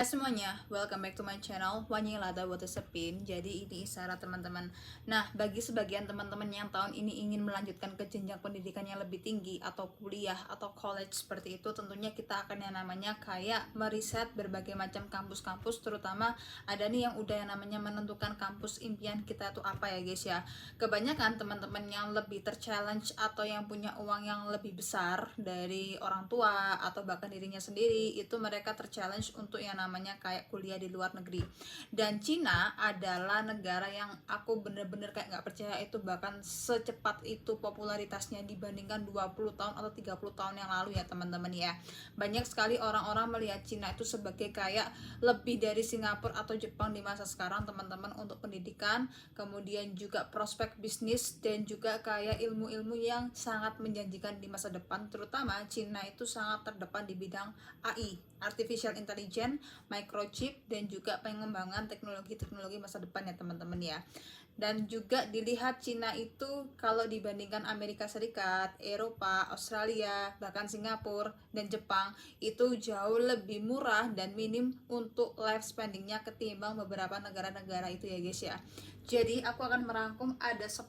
Hai semuanya, welcome back to my channel Wanyilada Watersepin. Jadi ini Isara teman-teman. Nah, bagi sebagian teman-teman yang tahun ini ingin melanjutkan ke jenjang pendidikan yang lebih tinggi atau kuliah atau college seperti itu, tentunya kita akan yang namanya kayak meriset berbagai macam kampus-kampus, terutama ada nih yang udah yang namanya menentukan kampus impian kita itu apa ya guys ya. Kebanyakan teman-teman yang lebih terchallenge atau yang punya uang yang lebih besar dari orang tua atau bahkan dirinya sendiri, itu mereka terchallenge untuk yang namanya kayak kuliah di luar negeri. Dan Cina adalah negara yang aku bener-bener kayak nggak percaya itu bahkan secepat itu popularitasnya dibandingkan 20 tahun atau 30 tahun yang lalu ya teman-teman ya. Banyak sekali orang-orang melihat Cina itu sebagai kayak lebih dari Singapura atau Jepang di masa sekarang teman-teman, untuk pendidikan, kemudian juga prospek bisnis dan juga kayak ilmu-ilmu yang sangat menjanjikan di masa depan. Terutama Cina itu sangat terdepan di bidang AI, Artificial Intelligence, microchip, dan juga pengembangan teknologi-teknologi masa depan ya teman-teman ya. Dan juga dilihat Cina itu kalau dibandingkan Amerika Serikat, Eropa, Australia, bahkan Singapura dan Jepang, itu jauh lebih murah dan minim untuk life spendingnya ketimbang beberapa negara-negara itu ya guys ya. Jadi aku akan merangkum ada 10,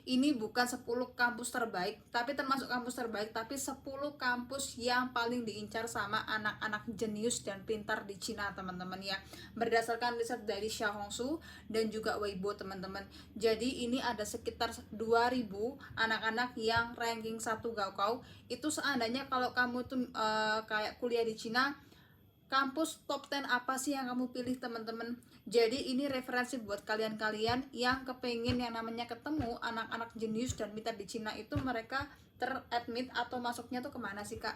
ini bukan 10 kampus terbaik, tapi termasuk kampus terbaik, tapi 10 kampus yang paling diincar sama anak-anak jenius dan pintar di Cina teman-teman ya. Berdasarkan riset dari Xiaohongshu dan juga Weibo teman-teman. Jadi ini ada sekitar 2000 anak-anak yang ranking 1 Gaokao. Itu seandainya kalau kamu tuh kayak kuliah di Cina, kampus top 10 apa sih yang kamu pilih teman-teman? Jadi ini referensi buat kalian-kalian yang kepengen yang namanya ketemu anak-anak jenius dan pintar di Cina, itu mereka teradmit atau masuknya tuh kemana sih kak?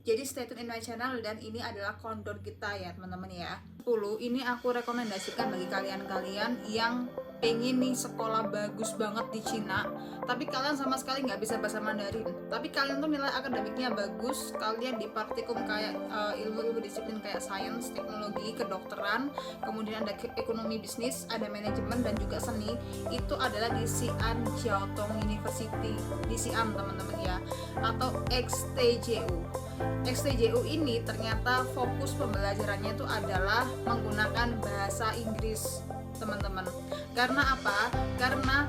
Jadi stay tune in my channel, dan ini adalah countdown kita ya teman-teman ya. 10 ini aku rekomendasikan bagi kalian-kalian yang pengen nih sekolah bagus banget di Cina, tapi kalian sama sekali nggak bisa bahasa Mandarin, tapi kalian tuh nilai akademiknya bagus, kalian di praktikum kayak ilmu-ilmu disiplin kayak sains, teknologi, kedokteran, kemudian ada ekonomi bisnis, ada manajemen dan juga seni. Itu adalah di Xi'an Jiaotong University, di Xi'an teman-teman ya, atau XTJU. XTJU ini ternyata fokus pembelajarannya itu adalah menggunakan bahasa Inggris teman-teman. Karena apa? Karena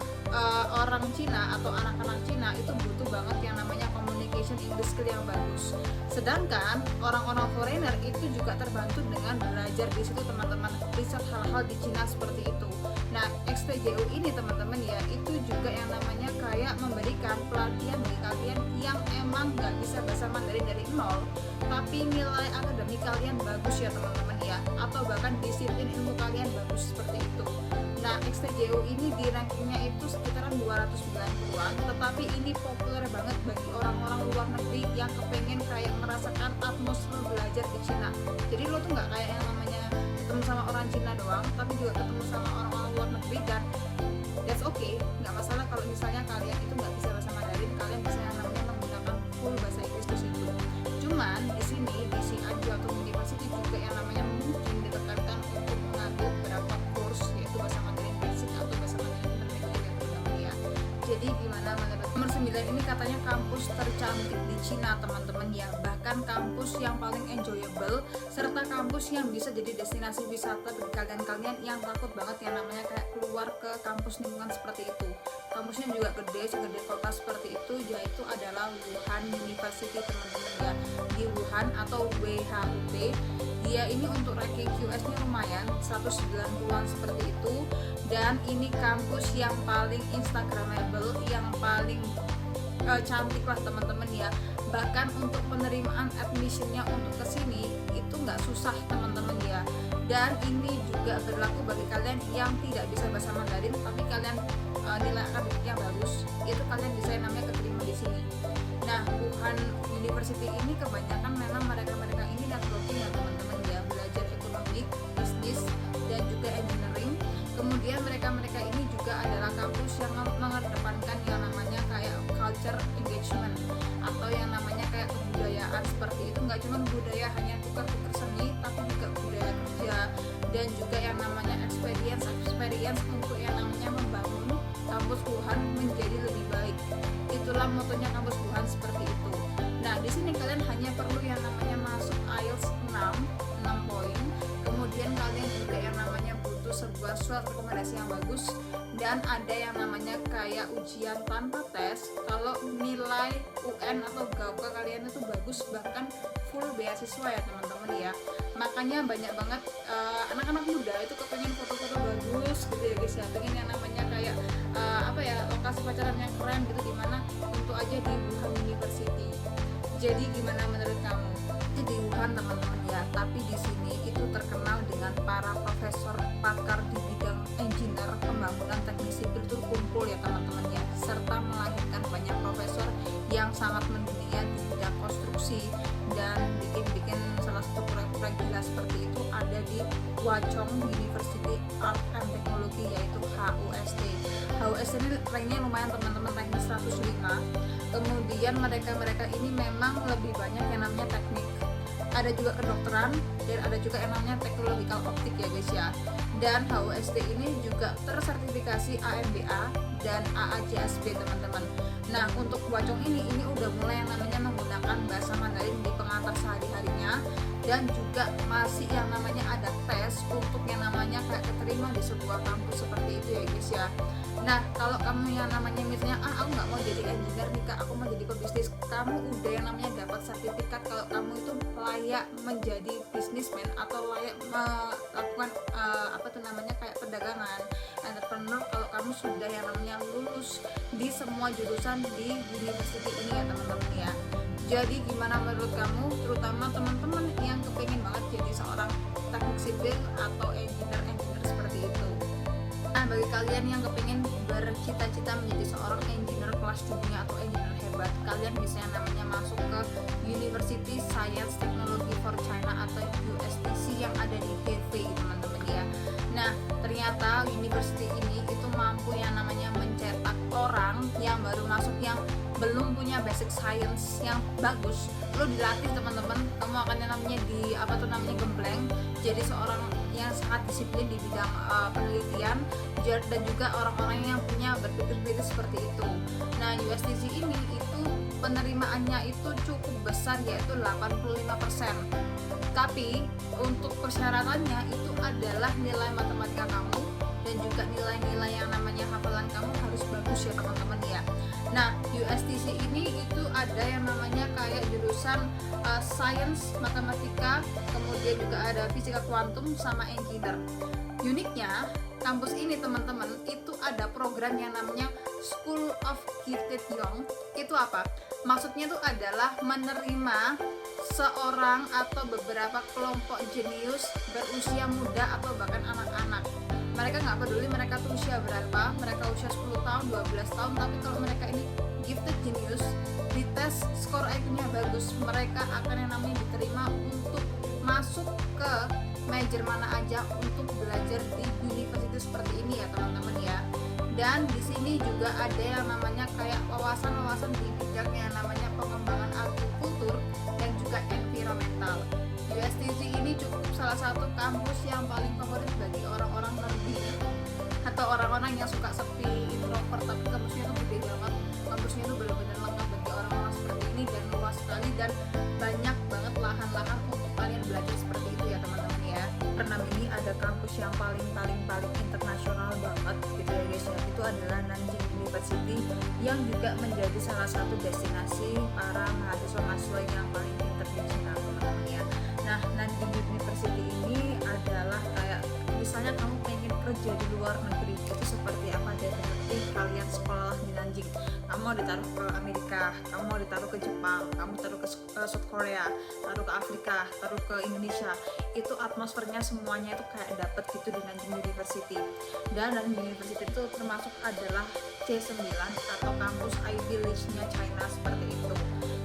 orang Cina atau anak-anak Cina itu butuh banget yang namanya communication English skill yang bagus. Sedangkan orang-orang foreigner itu juga terbantu dengan belajar di situ teman-teman, riset hal-hal di Cina seperti itu. Nah, XTJU ini teman-teman ya, itu juga yang namanya kayak memberikan pelatihan bagi kalian yang emang nggak bisa bahasa Mandarin dari nol, tapi nilai akademik kalian bagus ya teman-teman ya, atau bahkan disiplin ilmu kalian bagus seperti itu. Nah, XTJU ini di rankingnya itu sekitaran 290-an, tetapi ini populer banget bagi orang-orang luar negeri yang kepengen kayak merasakan atmosfer belajar di Cina. Jadi lo tuh nggak kayak yang namanya ketemu sama orang Cina doang, tapi juga ketemu sama orang-orang luar negeri, dan that's okay, nggak masalah kalau misalnya kalian itu nggak bisa bahasa Mandarin, kalian bisa yang namanya menggunakan full bahasa Inggris di situ. Cuman di sini di Xi'an Jiaotong University juga yang namanya mungkin ditekankan untuk mengambil beberapa course, yaitu bahasa Mandarin basic atau bahasa Mandarin intermediate yang teman-teman ya. Jadi gimana menurut nomor 9 ini katanya kampus tercantik di Cina teman-teman ya, bahkan kampus yang paling enjoyable serta kampus yang bisa jadi destinasi wisata bagi kalian-kalian yang takut banget yang namanya kayak keluar ke kampus lingkungan seperti itu. Kampusnya juga gede, segede kota seperti itu, yaitu adalah Wuhan University teman-teman ya, di Wuhan atau WHUT. Dia ini untuk ranking QS-nya lumayan 190-an seperti itu, dan ini kampus yang paling instagramable, yang paling cantik lah teman-teman ya. Bahkan untuk penerimaan admissionnya untuk kesini itu nggak susah teman-teman ya. Dan ini juga berlaku bagi kalian yang tidak bisa bahasa Mandarin tapi kalian nilai akademiknya bagus, itu kalian bisa yang namanya keterima di sini. Nah, Wuhan University ini kebanyakan memang mereka-mereka ini networking ya teman-teman ya, belajar ekonomi, bisnis, dan juga engineering. Kemudian mereka-mereka ini juga adalah kampus yang mengedepankan yang namanya kayak culture engagement atau yang namanya kayak kebudayaan seperti itu. Nggak cuma budaya hanya tukar-tukar seni, tapi juga budaya kerja dan juga yang namanya experience untuk yang namanya membangun kampus Wuhan menjadi lebih baik. Itulah motonya kampus Wuhan seperti itu. Nah, di sini kalian hanya perlu yang namanya masuk IELTS 6 poin surat rekomendasi yang bagus, dan ada yang namanya kayak ujian tanpa tes. Kalau nilai UN atau GAUK kalian itu bagus, bahkan full beasiswa ya teman-teman ya. Makanya banyak banget anak-anak muda itu kepengen foto-foto bagus gitu ya guys ya, pengen yang namanya kayak lokasi pacaran yang keren gitu, dimana tentu aja di Wuhan University. Jadi gimana menurut kamu? Di Wuhan teman-teman ya, tapi di sini itu terkenal dengan para profesor pakar di bidang engineer, pembangunan, teknik sipil itu kumpul ya teman-teman ya, serta melahirkan banyak profesor yang sangat mendunia di bidang konstruksi dan bikin salah satu proyek-proyek gila seperti itu ada di Hwacheong University Art and Technology, yaitu HUST. HUST ini ranknya lumayan teman-teman, ranking 105. Kemudian mereka ini memang lebih banyak yang namanya teknik, ada juga kedokteran, dan ada juga yang namanya teknological optik ya guys ya. Dan HUST ini juga tersertifikasi AMBA dan AAJSB teman-teman. Nah untuk Hwacheong ini udah mulai yang namanya menggunakan bahasa Mandarin di pengantar sehari-harinya, dan juga masih yang namanya ada tes untuk yang namanya kayak keterima di sebuah kampus seperti itu ya guys ya. Nah kalau kamu yang namanya misalnya aku nggak mau jadi engineer nih kak, aku mau jadi pebisnis, kamu udah yang namanya dapat sertifikat kalau kamu itu layak menjadi businessman atau layak melakukan kayak perdagangan, entrepreneur, kalau kamu sudah yang namanya lulus di semua jurusan di university ini ya teman-teman ya. Jadi gimana menurut kamu, terutama teman-teman yang kepengen banget jadi seorang teknik sipil atau engineer seperti itu? Nah bagi kalian yang kepengen bercita-cita menjadi seorang engineer kelas dunia atau engineer hebat, kalian bisa yang namanya masuk ke University Science Technology for China atau USTC yang ada di Hefei teman-teman ya. Nah ternyata university ini itu mampu yang namanya mencetak orang yang baru masuk, yang belum punya basic science yang bagus, lo dilatih teman-teman, kamu akan yang namanya gembleng jadi seorang yang sangat disiplin di bidang penelitian, dan juga orang-orang yang punya berpikir kritis seperti itu. Nah USTC ini itu penerimaannya itu cukup besar, yaitu 85%. Tapi untuk persyaratannya itu adalah nilai matematika kamu dan juga nilai-nilai yang namanya hafalan kamu harus bagus ya teman-teman ya. Nah USTC ini itu ada yang namanya kayak jurusan science, matematika, kemudian juga ada fisika kuantum sama engineer. Uniknya kampus ini teman-teman itu ada program yang namanya School of Gifted Young. Itu apa? Maksudnya itu adalah menerima seorang atau beberapa kelompok jenius berusia muda atau bahkan anak-anak. Mereka nggak peduli mereka tuh usia berapa, mereka usia 10 tahun, 12 tahun, tapi kalau mereka ini gifted genius, di tes skor IQ-nya bagus, mereka akan yang namanya diterima untuk masuk ke major mana aja untuk belajar di universitas seperti ini ya teman-teman ya. Dan di sini juga ada yang namanya kayak wawasan-wawasan di bidang yang namanya pengembangan agrikultur dan juga environmental. USTC ini cukup salah satu kampus yang paling favorit bagi orang-orang nerdy atau orang-orang yang suka sepi, introvert, tapi kampusnya itu gede banget. Kampusnya itu benar-benar lengkap bagi orang-orang seperti ini dan luas sekali, dan banyak banget lahan-lahan untuk kalian belajar seperti itu ya teman-teman ya. Karena ini ada kampus yang paling internasional banget gitu ya guys ya. Itu adalah Nanjing University yang juga menjadi salah satu destinasi para mahasiswa-mahasiswa yang paling pintar di Cina teman-teman ya. Nah Nanjing University ini adalah kayak misalnya kamu pengen kerja di luar negeri, itu seperti apa deh, seperti kalian sekolah di Nanjing, kamu mau ditaruh ke Amerika, kamu mau ditaruh ke Jepang, kamu taruh ke South Korea, taruh ke Afrika, taruh ke Indonesia, itu atmosfernya semuanya itu kayak dapet gitu di Nanjing University. Dan Nanjing University itu termasuk adalah C9 atau kampus Ivy League-nya China seperti itu.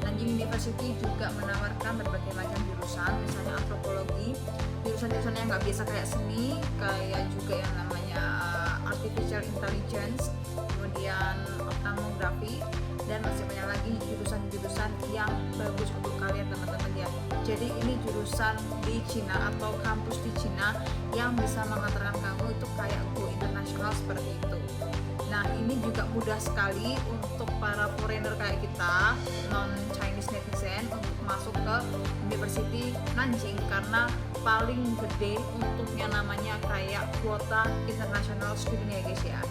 Nanjing University juga menawarkan berbagai macam jurusan, misalnya antropologi, jurusan-jurusan yang nggak biasa kayak seni, kayak juga yang namanya artificial intelligence, kemudian oceanografi, dan masih banyak lagi jurusan-jurusan yang bagus untuk kalian teman-teman ya. Jadi ini jurusan di Cina atau kampus di Cina yang bisa mengantarkan kamu itu kayak go internasional seperti itu. Nah ini juga mudah sekali untuk para foreigner kayak kita, non Chinese netizen, untuk masuk ke University Nanjing, karena paling gede untuk yang namanya kayak kuota international student ya guys ya.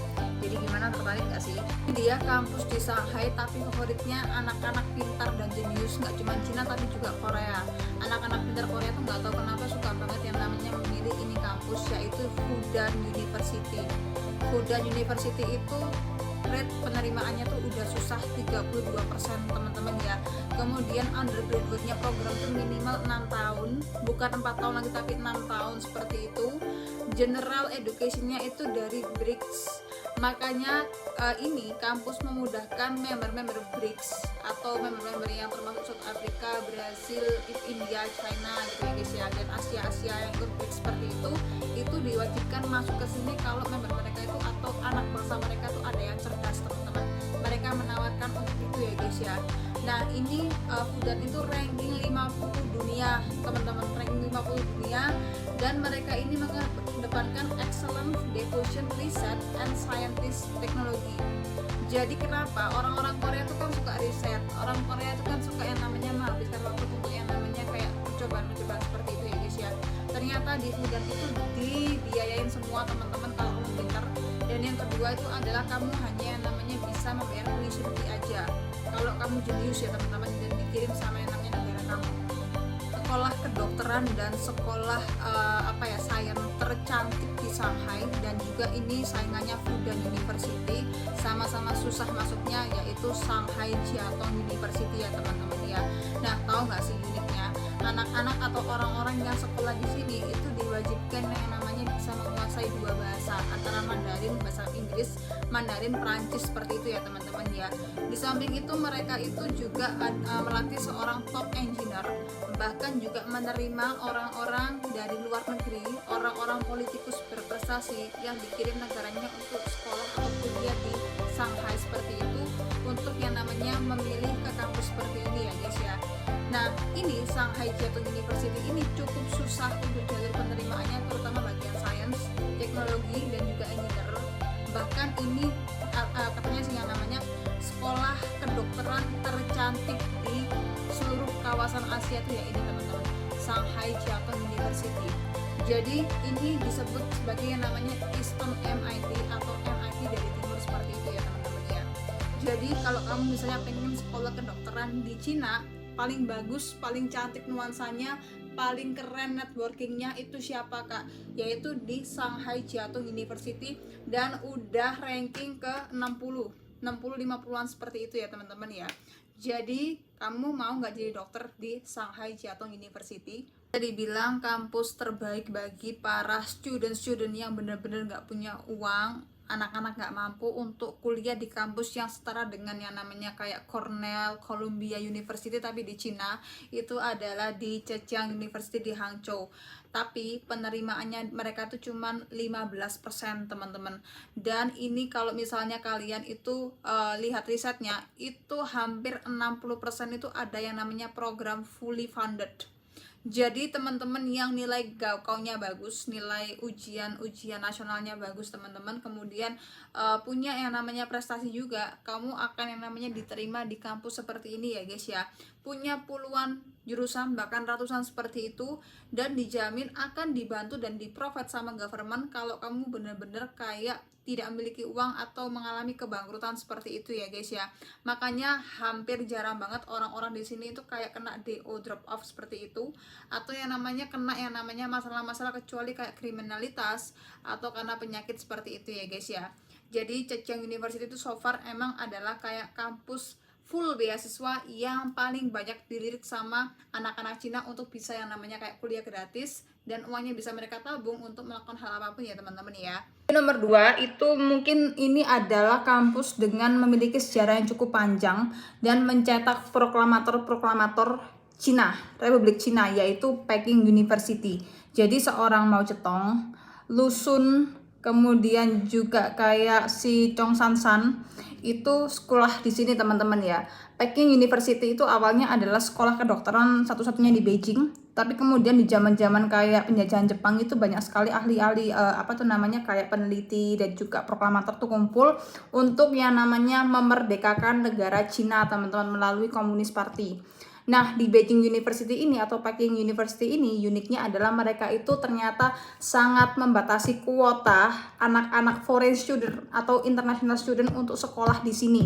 Jadi gimana, tertarik gak sih? Dia kampus di Shanghai tapi favoritnya anak-anak pintar dan jenius, nggak cuma Cina tapi juga Korea. Anak-anak pintar Korea tuh nggak tahu kenapa suka banget yang namanya memilih ini kampus, yaitu Fudan University. Fudan University itu rate penerimaannya tuh udah susah 32% teman-teman ya. Kemudian undergraduate-nya program tuh minimal 6 tahun, bukan 4 tahun lagi tapi 6 tahun seperti itu. General education-nya itu dari BRICS. Makanya ini kampus memudahkan member-member BRICS atau member-member yang termasuk South Africa, Brazil, India, China gitu ya guys ya, dan Asia-Asia yang ikut BRICS seperti itu diwajibkan masuk ke sini kalau member mereka itu atau anak bangsa mereka tuh ada yang cerdas teman-teman. Mereka menawarkan untuk itu ya guys ya. Nah ini Fudan itu ranking 50 dunia teman-teman, ranking 50 dunia, dan mereka ini mengedepankan excellence, devotion, research, and scientist technology. Jadi kenapa orang-orang Korea itu kan suka riset, orang Korea itu kan suka yang namanya menghabiskan waktu untuk yang namanya kayak percobaan-percobaan seperti itu ya guys ya. Ternyata di Fudan itu dibiayain semua teman-teman kalau kamu pintar. Dan yang kedua itu adalah kamu hanya yang namanya bisa membayar tuition fee aja kalau kamu jenius ya teman-teman, dan dikirim sama yang namanya negara kamu. Sekolah kedokteran dan sekolah sains tercantik di Shanghai, dan juga ini saingannya Fudan University, sama-sama susah masuknya yaitu Shanghai Jiatong University ya teman-teman ya. Nah tahu nggak sih uniknya, anak-anak atau orang-orang yang sekolah di sini itu diwajibkan yang namanya bisa menguasai 2 bahasa, antara Mandarin, bahasa Inggris, Mandarin, Prancis seperti itu ya teman-teman ya. Di samping itu mereka itu juga melatih seorang top engineer, bahkan juga menerima orang-orang dari luar negeri, orang-orang politikus berprestasi yang dikirim negaranya untuk sekolah atau kuliah di Shanghai seperti itu, untuk yang namanya memilih ke kampus seperti ini ya guys ya. Nah ini Shanghai Jiatong University ini cukup susah untuk jalur penerimaannya, terutama bagian sains, teknologi, dan juga engineer. Bahkan ini katanya sih yang namanya sekolah kedokteran tercantik di seluruh kawasan Asia tuh ya ini teman-teman, Shanghai Jiatong University. Jadi ini disebut sebagai yang namanya Eastern MIT atau MIT dari timur seperti itu ya teman-teman ya. Jadi kalau kamu misalnya pengen sekolah kedokteran di Cina, paling bagus, paling cantik nuansanya, paling keren networkingnya itu siapa kak? Yaitu di Shanghai Jiatong University, dan udah ranking ke 60-50an seperti itu ya teman-teman ya. Jadi kamu mau nggak jadi dokter di Shanghai Jiatong University? Jadi bilang kampus terbaik bagi para student yang benar-benar nggak punya uang, anak-anak nggak mampu untuk kuliah di kampus yang setara dengan yang namanya kayak Cornell, Columbia University tapi di Cina, itu adalah di Zhejiang University di Hangzhou. Tapi penerimaannya mereka tuh cuman 15% teman-teman. Dan ini kalau misalnya kalian itu lihat risetnya, itu hampir 60% itu ada yang namanya program fully funded. Jadi teman-teman yang nilai gaokaunya bagus, nilai ujian nasionalnya bagus teman-teman, kemudian punya yang namanya prestasi juga, kamu akan yang namanya diterima di kampus seperti ini ya guys ya. Punya puluhan jurusan bahkan ratusan seperti itu, dan dijamin akan dibantu dan di-provide sama government kalau kamu benar-benar kayak tidak memiliki uang atau mengalami kebangkrutan seperti itu ya guys ya. Makanya hampir jarang banget orang-orang di sini itu kayak kena DO, drop off seperti itu, atau yang namanya kena yang namanya masalah-masalah, kecuali kayak kriminalitas atau karena penyakit seperti itu ya guys ya. Jadi Zhejiang University itu so far emang adalah kayak kampus full beasiswa yang paling banyak dilirik sama anak-anak Cina untuk bisa yang namanya kayak kuliah gratis, dan uangnya bisa mereka tabung untuk melakukan hal apapun ya teman-teman ya. Nomor 2 itu mungkin ini adalah kampus dengan memiliki sejarah yang cukup panjang dan mencetak proklamator Cina, Republik Cina, yaitu Peking University. Jadi seorang Mao Zedong, Lu Xun, kemudian juga kayak si Chong San itu sekolah di sini teman-teman ya. Peking University itu awalnya adalah sekolah kedokteran satu-satunya di Beijing, tapi kemudian di zaman-zaman kayak penjajahan Jepang itu banyak sekali ahli-ahli kayak peneliti dan juga proklamator tuh kumpul untuk yang namanya memerdekakan negara Cina teman-teman melalui Komunis Party. Nah, di Beijing University ini atau Peking University ini uniknya adalah mereka itu ternyata sangat membatasi kuota anak-anak foreign student atau international student untuk sekolah di sini.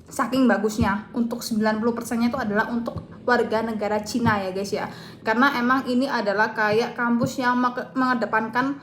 Saking bagusnya, untuk 90%-nya itu adalah untuk warga negara Cina ya guys ya. Karena emang ini adalah kayak kampus yang mengedepankan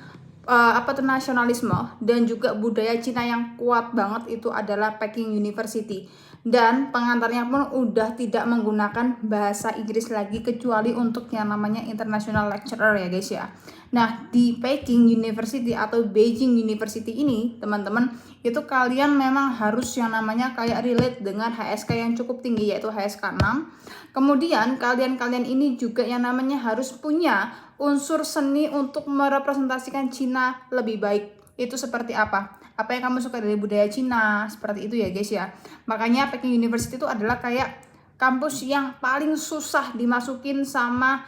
nasionalisme dan juga budaya Cina yang kuat banget, itu adalah Peking University. Dan pengantarnya pun udah tidak menggunakan bahasa Inggris lagi kecuali untuk yang namanya international lecturer ya guys ya. Nah, di Peking University atau Beijing University ini teman-teman, itu kalian memang harus yang namanya kayak relate dengan HSK yang cukup tinggi, yaitu HSK 6. Kemudian kalian ini juga yang namanya harus punya unsur seni untuk merepresentasikan Cina lebih baik. Itu seperti apa? Apa yang kamu suka dari budaya Cina, seperti itu ya guys ya. Makanya Peking University itu adalah kayak kampus yang paling susah dimasukin sama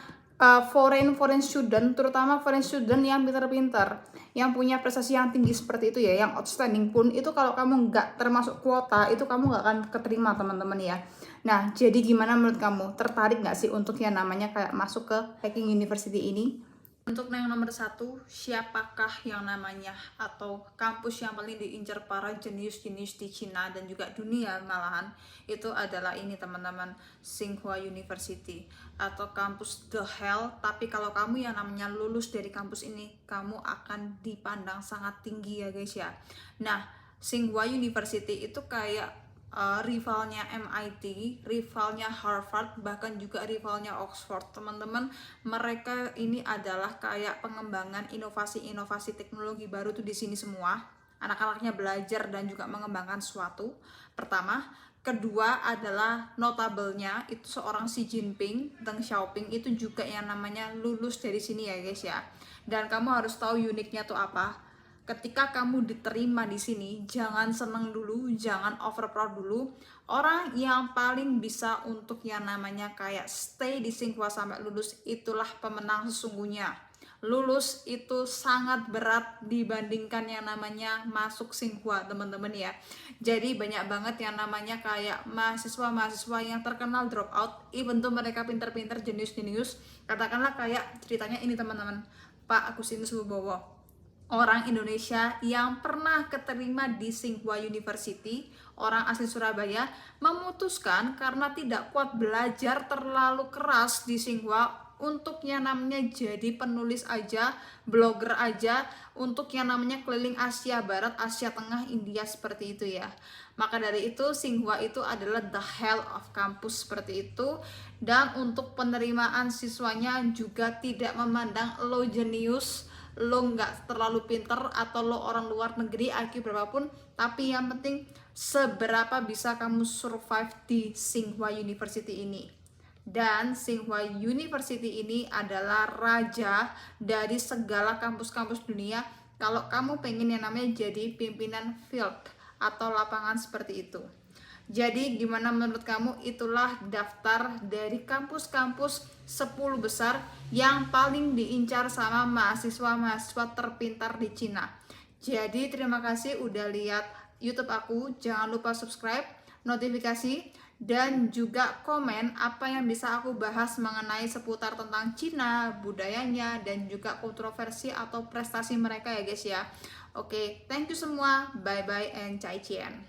foreign student, terutama foreign student yang pinter-pinter, yang punya prestasi yang tinggi seperti itu ya, yang outstanding pun itu kalau kamu nggak termasuk kuota itu kamu nggak akan keterima teman-teman ya. Nah, jadi gimana menurut kamu? Tertarik nggak sih untuk yang namanya kayak masuk ke Peking University ini? Untuk yang nomor 1, siapakah yang namanya atau kampus yang paling diincar para jenius-jenius di Cina dan juga dunia malahan, itu adalah ini teman-teman, Tsinghua University atau kampus The Hell. Tapi kalau kamu yang namanya lulus dari kampus ini, kamu akan dipandang sangat tinggi ya guys ya. Nah, Tsinghua University itu kayak rivalnya MIT, rivalnya Harvard, bahkan juga rivalnya Oxford teman-teman. Mereka ini adalah kayak pengembangan inovasi-inovasi teknologi baru tuh di sini semua. Anak-anaknya belajar dan juga mengembangkan sesuatu. Pertama, kedua adalah notabelnya itu seorang Xi Jinping, Deng Xiaoping itu juga yang namanya lulus dari sini ya guys ya. Dan kamu harus tahu uniknya tuh apa. Ketika kamu diterima di sini, jangan seneng dulu, jangan over proud dulu. Orang yang paling bisa untuk yang namanya kayak stay di Tsinghua sampai lulus, itulah pemenang sesungguhnya. Lulus itu sangat berat dibandingkan yang namanya masuk Tsinghua teman-teman ya. Jadi banyak banget yang namanya kayak mahasiswa-mahasiswa yang terkenal drop out, even tuh mereka pinter-pinter, jenius-jenius. Katakanlah kayak ceritanya ini teman-teman, Pak Agustinus Wibowo, orang Indonesia yang pernah keterima di Tsinghua University, orang asli Surabaya, memutuskan karena tidak kuat belajar terlalu keras di Tsinghua untuk yang namanya jadi penulis aja, blogger aja, untuk yang namanya keliling Asia Barat, Asia Tengah, India seperti itu ya. Maka dari itu Tsinghua itu adalah the hell of campus seperti itu. Dan untuk penerimaan siswanya juga tidak memandang lo jenius, lo nggak terlalu pinter, atau lo orang luar negeri IQ berapapun, tapi yang penting seberapa bisa kamu survive di Tsinghua University ini. Dan Tsinghua University ini adalah raja dari segala kampus-kampus dunia kalau kamu pengen yang namanya jadi pimpinan field atau lapangan seperti itu. Jadi gimana menurut kamu? Itulah daftar dari kampus-kampus 10 besar yang paling diincar sama mahasiswa-mahasiswa terpintar di Cina. Jadi terima kasih udah lihat YouTube aku. Jangan lupa subscribe, notifikasi, dan juga komen apa yang bisa aku bahas mengenai seputar tentang Cina, budayanya, dan juga kontroversi atau prestasi mereka ya guys ya. Oke, thank you semua. Bye bye and cai cian.